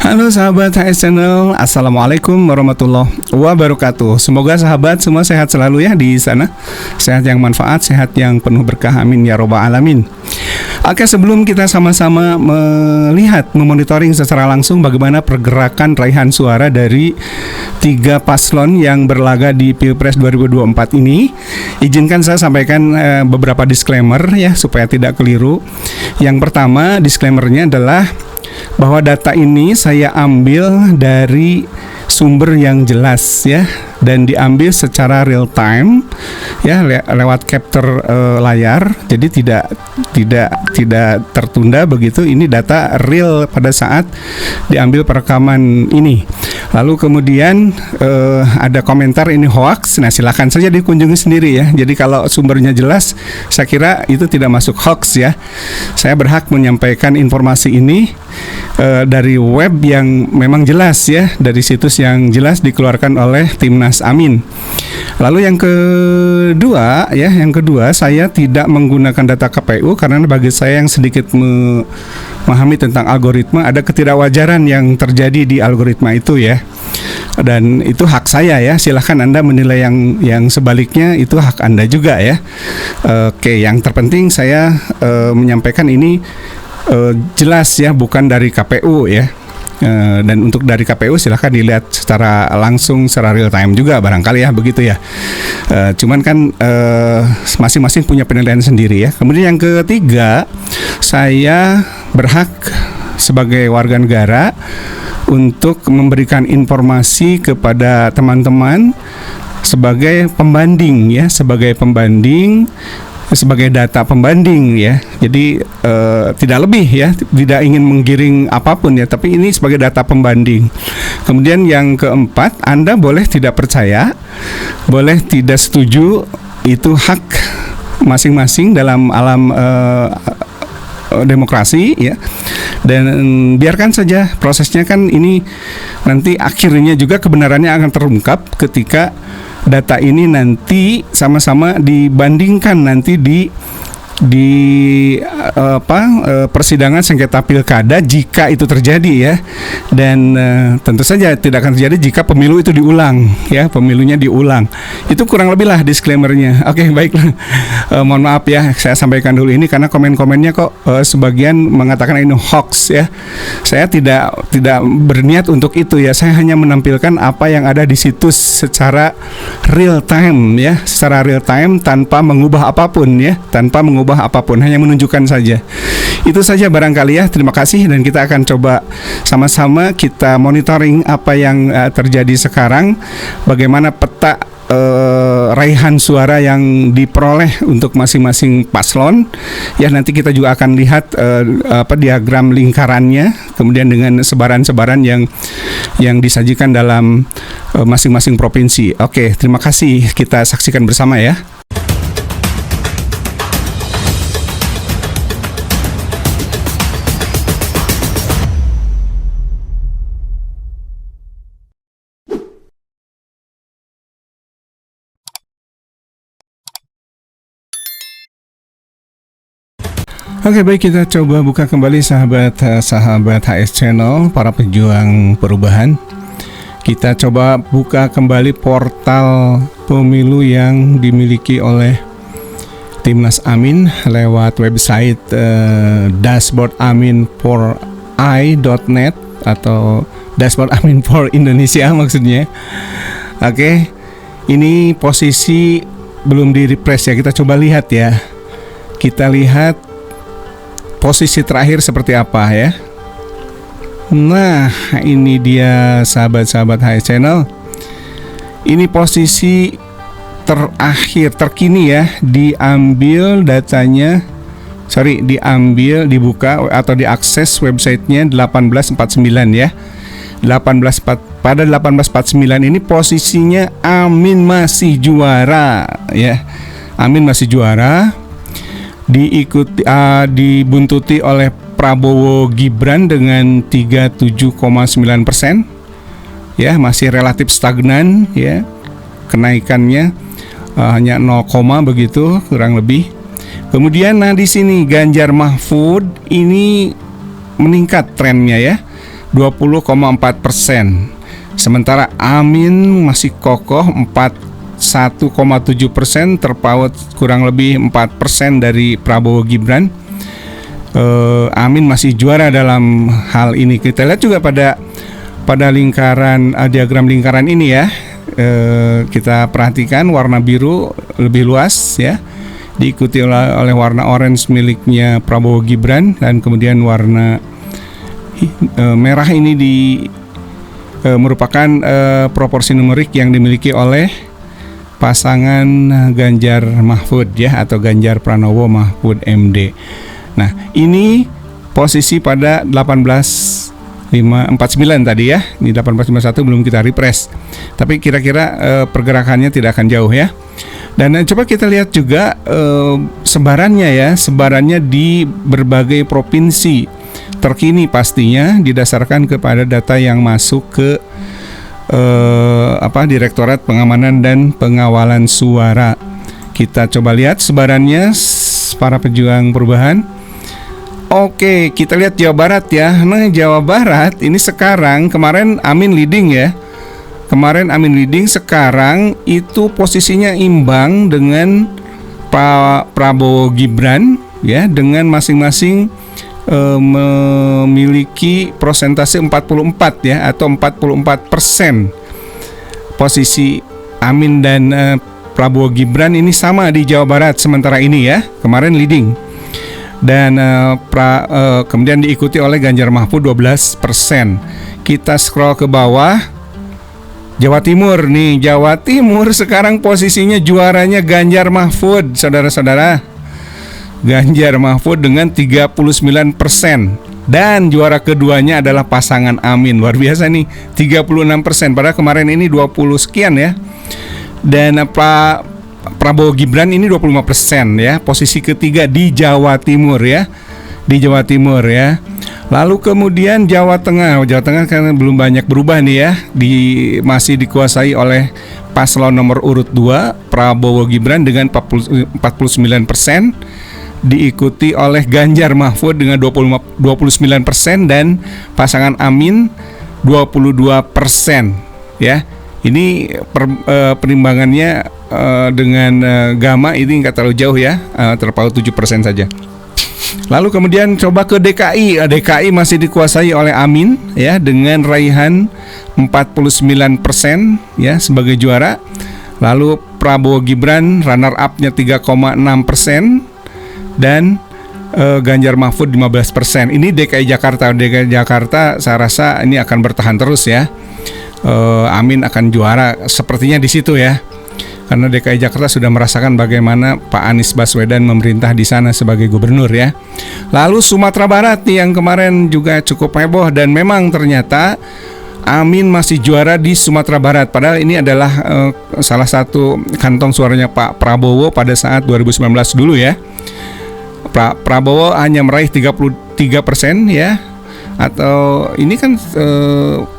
Halo sahabat HS Channel, Assalamualaikum warahmatullahi wabarakatuh. Semoga sahabat semua sehat selalu ya di sana. Sehat yang manfaat, sehat yang penuh berkah, amin ya robbal alamin. Oke, sebelum kita sama-sama melihat, memonitoring secara langsung bagaimana pergerakan raihan suara dari 3 paslon yang berlaga di Pilpres 2024 ini, izinkan saya sampaikan beberapa disclaimer ya supaya tidak keliru. Yang pertama, disclaimernya adalah bahwa data ini saya ambil dari sumber yang jelas ya, dan diambil secara real time ya, lewat capture layar. Jadi tidak tertunda begitu. Ini data real pada saat diambil perekaman ini. Lalu kemudian ada komentar ini hoax. Nah, silakan saja dikunjungi sendiri ya. Jadi kalau sumbernya jelas, saya kira itu tidak masuk hoax ya. Saya berhak menyampaikan informasi ini dari web yang memang jelas ya, dari situs yang jelas dikeluarkan oleh Timnas Amin. Lalu yang kedua ya, saya tidak menggunakan data KPU karena bagi saya yang sedikit memahami tentang algoritma, ada ketidakwajaran yang terjadi di algoritma itu ya. Dan itu hak saya ya. Silahkan Anda menilai yang sebaliknya, itu hak Anda juga ya. Oke, yang terpenting saya menyampaikan ini jelas ya, bukan dari KPU ya. Dan untuk dari KPU silahkan dilihat secara langsung, secara real time juga barangkali ya, begitu ya. Cuman kan masing-masing punya penilaian sendiri ya. Kemudian yang ketiga, saya berhak sebagai warga negara untuk memberikan informasi kepada teman-teman sebagai pembanding ya, sebagai data pembanding ya. Jadi tidak lebih ya, tidak ingin menggiring apapun ya, tapi ini sebagai data pembanding. Kemudian yang keempat, Anda boleh tidak percaya, boleh tidak setuju, itu hak masing-masing dalam alam demokrasi ya. Dan biarkan saja prosesnya, kan ini nanti akhirnya juga kebenarannya akan terungkap ketika data ini nanti sama-sama dibandingkan nanti di persidangan sengketa pilkada, jika itu terjadi ya. Dan tentu saja tidak akan terjadi jika pemilu itu diulang ya, pemilunya diulang. Itu kurang lebih lah disclaimernya. Oke, baiklah. Mohon maaf ya, saya sampaikan dulu ini karena komen-komennya kok sebagian mengatakan ini hoax ya. Saya tidak berniat untuk itu ya. Saya hanya menampilkan apa yang ada di situs secara real time ya, secara real time tanpa mengubah apapun ya, hanya menunjukkan saja. Itu saja barangkali ya. Terima kasih, dan kita akan coba sama-sama kita monitoring apa yang terjadi sekarang, bagaimana peta raihan suara yang diperoleh untuk masing-masing paslon ya. Nanti kita juga akan lihat diagram lingkarannya, kemudian dengan sebaran-sebaran yang disajikan dalam masing-masing provinsi. Oke, terima kasih, kita saksikan bersama ya. Oke, baik, kita coba buka kembali sahabat HS Channel, para pejuang perubahan. Kita coba buka kembali portal pemilu yang dimiliki oleh Timnas Amin lewat website dashboardamin4i.net atau dashboard Amin for Indonesia maksudnya. Oke, ini posisi belum di refresh ya, kita coba lihat ya. Kita lihat posisi terakhir seperti apa ya. Nah, ini dia sahabat-sahabat HS Channel. Ini posisi terakhir, terkini ya. Diambil datanya, dibuka atau diakses websitenya 1849 ya. Pada 1849 ini posisinya Amin masih juara ya. Amin masih juara, dibuntuti oleh Prabowo Gibran dengan 37,9% ya, masih relatif stagnan ya, kenaikannya hanya 0, begitu kurang lebih. Kemudian di sini Ganjar Mahfud ini meningkat trennya ya, 20,4%. Sementara Amin masih kokoh 41,7%, terpaut kurang lebih 4% dari Prabowo Gibran. Amin masih juara dalam hal ini. Kita lihat juga pada lingkaran, diagram lingkaran ini ya. Kita perhatikan warna biru lebih luas ya, diikuti oleh warna orange miliknya Prabowo Gibran, dan kemudian warna merah ini merupakan proporsi numerik yang dimiliki oleh pasangan Ganjar Mahfud ya, atau Ganjar Pranowo Mahfud MD. Nah, ini posisi pada 18.549 tadi ya. Ini 18.51 belum kita refresh. Tapi kira-kira pergerakannya tidak akan jauh ya. Dan coba kita lihat juga sebarannya ya, sebarannya di berbagai provinsi terkini pastinya didasarkan kepada data yang masuk ke Direktorat Pengamanan dan Pengawalan Suara. Kita coba lihat sebarannya para pejuang perubahan. Oke, kita lihat Jawa Barat ya. Nah, Jawa Barat ini sekarang, kemarin Amin leading ya. Kemarin Amin leading, sekarang itu posisinya imbang dengan Pak Prabowo Gibran ya, dengan masing-masing memiliki persentase 44 ya, atau 44%. Posisi Amin dan Prabowo Gibran ini sama di Jawa Barat sementara ini ya, kemarin leading. Dan kemudian diikuti oleh Ganjar Mahfud 12%. Kita scroll ke bawah, Jawa Timur nih, Jawa Timur sekarang posisinya juaranya Ganjar Mahfud, saudara-saudara. Ganjar Mahfud dengan 39%, dan juara keduanya adalah pasangan Amin. Luar biasa nih, 36%, padahal kemarin ini 20 sekian ya. Dan Prabowo Gibran ini 25% ya, posisi ketiga di Jawa Timur ya. Di Jawa Timur ya. Lalu kemudian Jawa Tengah karena belum banyak berubah nih ya, masih dikuasai oleh paslon nomor urut 2 Prabowo Gibran dengan 49%, diikuti oleh Ganjar Mahfud dengan 29% dan pasangan Amin 22% ya. Ini perimbangannya dengan Gama ini nggak terlalu jauh ya, terpaut 7% saja. Lalu kemudian coba ke DKI. DKI masih dikuasai oleh Amin ya, dengan raihan 49% ya sebagai juara. Lalu Prabowo Gibran runner up-nya 3,6%, dan Ganjar Mahfud 15%. Ini DKI Jakarta. DKI Jakarta saya rasa ini akan bertahan terus ya. Amin akan juara sepertinya di situ ya. Karena DKI Jakarta sudah merasakan bagaimana Pak Anies Baswedan memerintah di sana sebagai gubernur ya. Lalu Sumatera Barat nih yang kemarin juga cukup heboh, dan memang ternyata Amin masih juara di Sumatera Barat. Padahal ini adalah salah satu kantong suaranya Pak Prabowo pada saat 2019 dulu ya. Prabowo hanya meraih 33% ya. Atau ini kan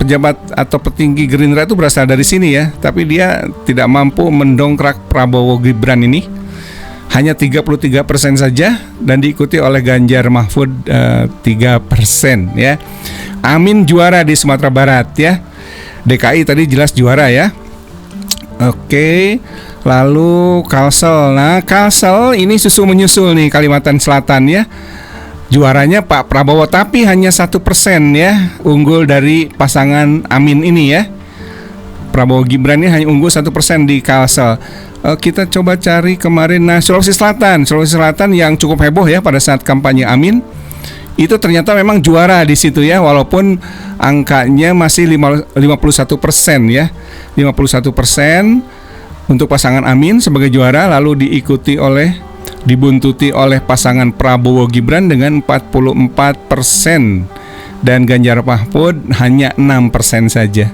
pejabat atau petinggi Gerindra itu berasal dari sini ya, tapi dia tidak mampu mendongkrak Prabowo Gibran ini, hanya 33% saja, dan diikuti oleh Ganjar Mahfud 3% ya. Amin juara di Sumatera Barat ya. DKI tadi jelas juara ya. Oke, lalu Kalsel. Nah, Kalsel ini susul menyusul nih, Kalimantan Selatan ya. Juaranya Pak Prabowo, tapi hanya 1% ya, unggul dari pasangan Amin ini ya. Prabowo Gibran ini hanya unggul 1% di Kalsel. Kita coba cari kemarin. Nah, Sulawesi Selatan yang cukup heboh ya pada saat kampanye Amin. Itu ternyata memang juara di situ ya, walaupun angkanya masih 51% ya. 51% untuk pasangan Amin sebagai juara, lalu dibuntuti oleh pasangan Prabowo Gibran dengan 44%, dan Ganjar Mahfud hanya 6% saja.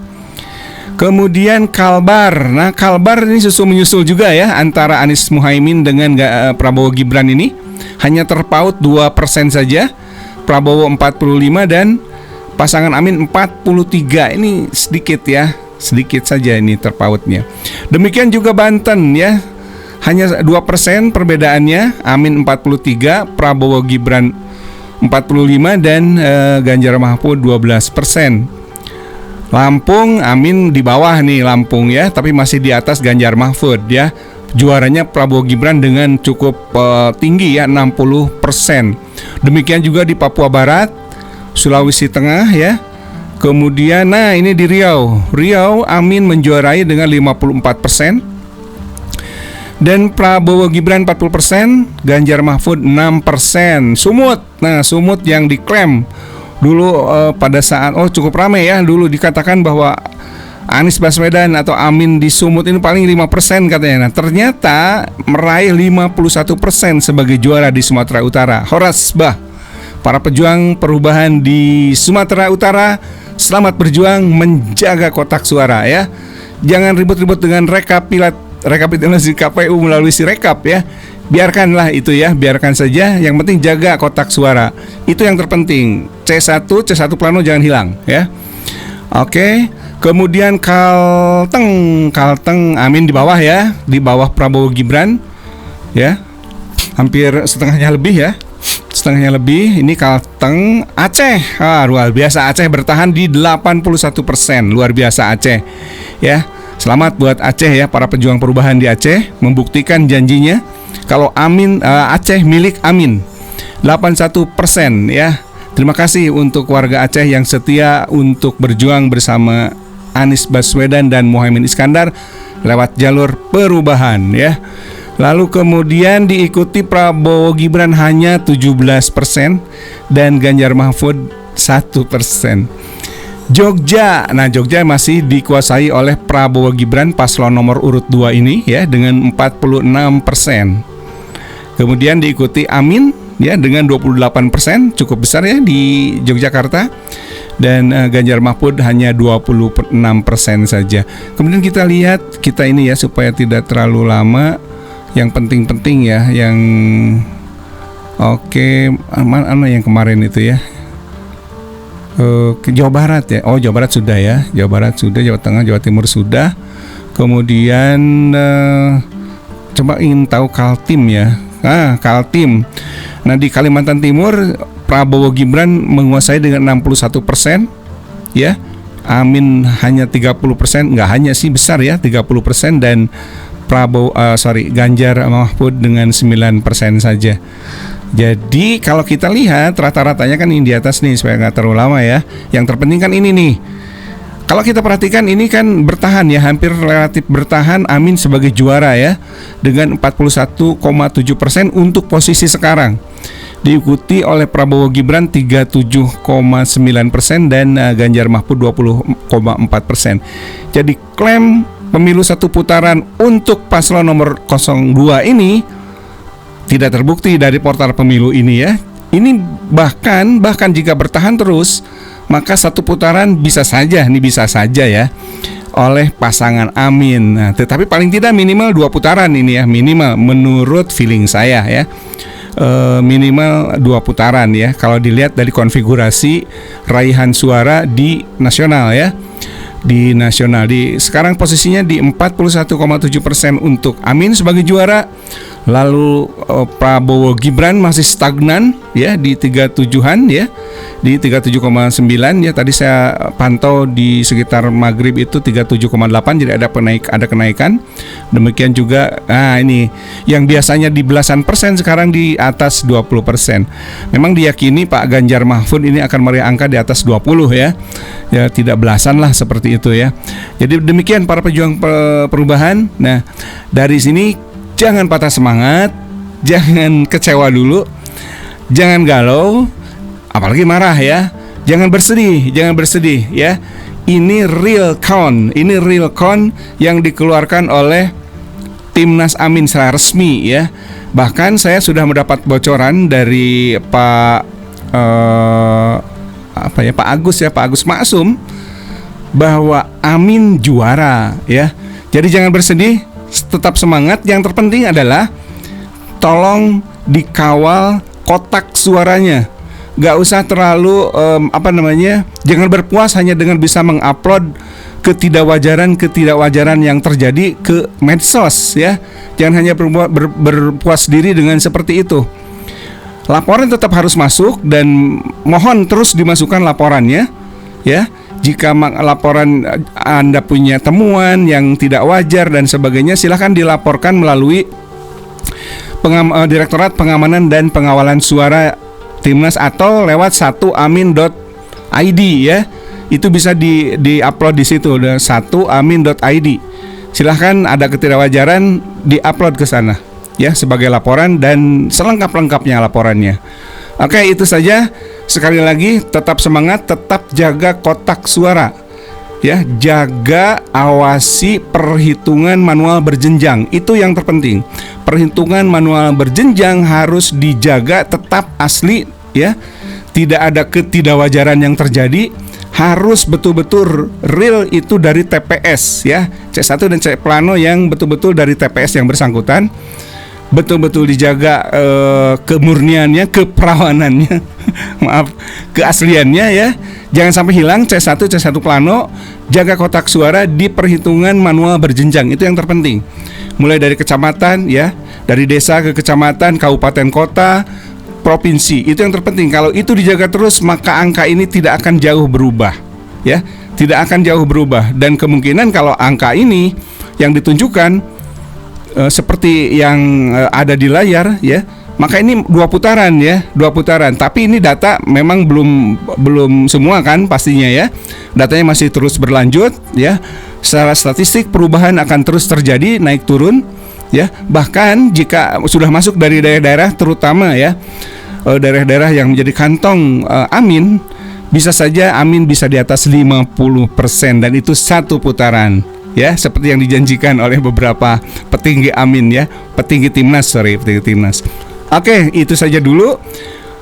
Kemudian Kalbar. Nah, Kalbar ini susul menyusul juga ya, antara Anies Muhaimin dengan Prabowo Gibran ini hanya terpaut 2% saja. Prabowo 45 dan pasangan Amin 43. Ini sedikit ya, sedikit saja ini terpautnya. Demikian juga Banten ya. Hanya 2% perbedaannya, Amin 43, Prabowo Gibran 45 dan Ganjar Mahfud 12%. Lampung, Amin di bawah nih Lampung ya, tapi masih di atas Ganjar Mahfud ya. Juaranya Prabowo Gibran dengan cukup tinggi ya, 60%. Demikian juga di Papua Barat, Sulawesi Tengah ya. Kemudian nah ini di Riau. Riau Amin menjuarai dengan 54%. Dan Prabowo Gibran 40%, Ganjar Mahfud 6%. Sumut. Nah, Sumut yang diklaim dulu pada saat cukup ramai ya, dulu dikatakan bahwa Anies Baswedan atau Amin di Sumut ini paling 5% katanya. Nah, ternyata meraih 51% sebagai juara di Sumatera Utara. Horas Bah, para pejuang perubahan di Sumatera Utara, selamat berjuang menjaga kotak suara ya. Jangan ribut-ribut dengan rekapitulasi KPU melalui Sirekap ya. Biarkanlah itu ya, biarkan saja. Yang penting jaga kotak suara. Itu yang terpenting. C1 plano jangan hilang ya. Oke. Kemudian Kalteng Amin di bawah ya, di bawah Prabowo Gibran ya. Hampir setengahnya lebih ya. Setengahnya lebih. Ini Kalteng. Aceh, luar biasa, Aceh bertahan di 81%. Luar biasa Aceh ya. Selamat buat Aceh ya, para pejuang perubahan di Aceh membuktikan janjinya kalau Aceh milik Amin. 81% ya. Terima kasih untuk warga Aceh yang setia untuk berjuang bersama Anies Baswedan dan Muhaimin Iskandar lewat jalur perubahan ya. Lalu kemudian diikuti Prabowo Gibran hanya 17% dan Ganjar Mahfud 1%. Jogja. Nah, Jogja masih dikuasai oleh Prabowo Gibran paslon nomor urut 2 ini ya dengan 46%. Kemudian diikuti Amin ya dengan 28%, cukup besar ya di Yogyakarta. Dan Ganjar Mahfud hanya 26% saja. Kemudian kita lihat ini ya supaya tidak terlalu lama, yang penting-penting ya, yang mana yang kemarin itu ya. Jawa Barat ya. Jawa Barat sudah ya. Jawa Barat sudah, Jawa Tengah, Jawa Timur sudah. Kemudian coba ingin tahu Kaltim ya. Kaltim. Nah, di Kalimantan Timur Prabowo Gibran menguasai dengan 61% ya. Amin hanya 30%, enggak hanya sih, besar ya, 30%, dan Ganjar Mahfud dengan 9% saja. Jadi kalau kita lihat rata-ratanya kan ini di atas nih, supaya nggak terlalu lama ya. Yang terpenting kan ini nih. Kalau kita perhatikan ini kan bertahan ya, hampir relatif bertahan Amin sebagai juara ya, dengan 41,7% untuk posisi sekarang. Diikuti oleh Prabowo Gibran 37,9% dan Ganjar Mahfud 20,4%. Jadi klaim pemilu satu putaran untuk paslon nomor 02 ini tidak terbukti dari portal pemilu ini ya. Ini bahkan jika bertahan terus, maka satu putaran bisa saja ya oleh pasangan Amin. Nah, tetapi paling tidak minimal 2 putaran ini ya, minimal menurut feeling saya ya. Minimal 2 putaran ya, kalau dilihat dari konfigurasi raihan suara di nasional ya. Di nasional sekarang posisinya di 41,7% untuk Amin sebagai juara. Lalu Prabowo Gibran masih stagnan ya di 37-an ya, di 37,9 ya. Tadi saya pantau di sekitar maghrib itu 37,8, jadi ada kenaikan. Demikian juga ini yang biasanya di belasan persen sekarang di atas 20%. Memang diyakini Pak Ganjar Mahfud ini akan meraih angka di atas 20 ya. Ya tidak belasan lah seperti itu ya. Jadi demikian para pejuang perubahan. Nah, dari sini jangan patah semangat, jangan kecewa dulu, jangan galau, apalagi marah ya. Jangan bersedih ya. Ini real count yang dikeluarkan oleh Timnas Amin secara resmi ya. Bahkan saya sudah mendapat bocoran dari Pak Agus Maksum bahwa Amin juara ya. Jadi jangan bersedih, tetap semangat. Yang terpenting adalah tolong dikawal kotak suaranya. Gak usah terlalu jangan berpuas hanya dengan bisa mengupload ketidakwajaran yang terjadi ke medsos ya. Jangan hanya berpuas diri dengan seperti itu. laporan tetap harus masuk dan mohon terus dimasukkan laporannya ya. Jika laporan Anda punya temuan yang tidak wajar dan sebagainya, silahkan dilaporkan melalui Direktorat Pengamanan dan Pengawalan Suara Timnas atau lewat 1amin.id ya. Itu bisa di-upload di situ, 1amin.id. Silahkan ada ketidakwajaran di-upload ke sana ya sebagai laporan dan selengkap-lengkapnya laporannya. Oke, itu saja. Sekali lagi, tetap semangat, tetap jaga kotak suara. Ya, jaga, awasi perhitungan manual berjenjang. Itu yang terpenting. Perhitungan manual berjenjang harus dijaga tetap asli ya. Tidak ada ketidakwajaran yang terjadi. Harus betul-betul real itu dari TPS ya. C1 dan C Plano yang betul-betul dari TPS yang bersangkutan. Betul-betul dijaga kemurniannya, keperawanannya, maaf, keasliannya ya. Jangan sampai hilang C1 Plano. Jaga kotak suara di perhitungan manual berjenjang, itu yang terpenting. Mulai dari kecamatan ya, dari desa ke kecamatan, kabupaten, kota, provinsi, itu yang terpenting. Kalau itu dijaga terus, maka angka ini tidak akan jauh berubah ya, tidak akan jauh berubah. Dan kemungkinan kalau angka ini yang ditunjukkan seperti yang ada di layar ya, maka ini 2 putaran ya, 2 putaran. Tapi ini data memang belum semua kan pastinya ya. Datanya masih terus berlanjut ya. Secara statistik perubahan akan terus terjadi, naik turun ya. Bahkan jika sudah masuk dari daerah-daerah terutama ya, daerah-daerah yang menjadi kantong Amin, bisa saja Amin bisa di atas 50% dan itu 1 putaran. Ya, seperti yang dijanjikan oleh beberapa petinggi Amin ya, petinggi timnas. Oke, itu saja dulu.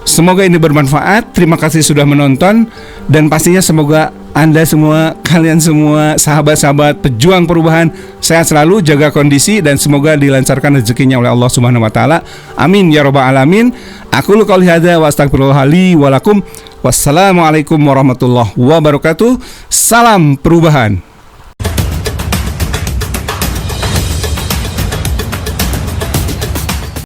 Semoga ini bermanfaat. Terima kasih sudah menonton. Dan pastinya semoga Anda semua, kalian semua, sahabat-sahabat pejuang perubahan, sehat selalu, jaga kondisi, dan semoga dilancarkan rezekinya oleh Allah Subhanahu wa Ta'ala. Amin ya Rabbal Alamin. Aku qouli hadza wa astaghfirullah li wa lakum. Wassalamualaikum warahmatullahi wabarakatuh. Salam perubahan.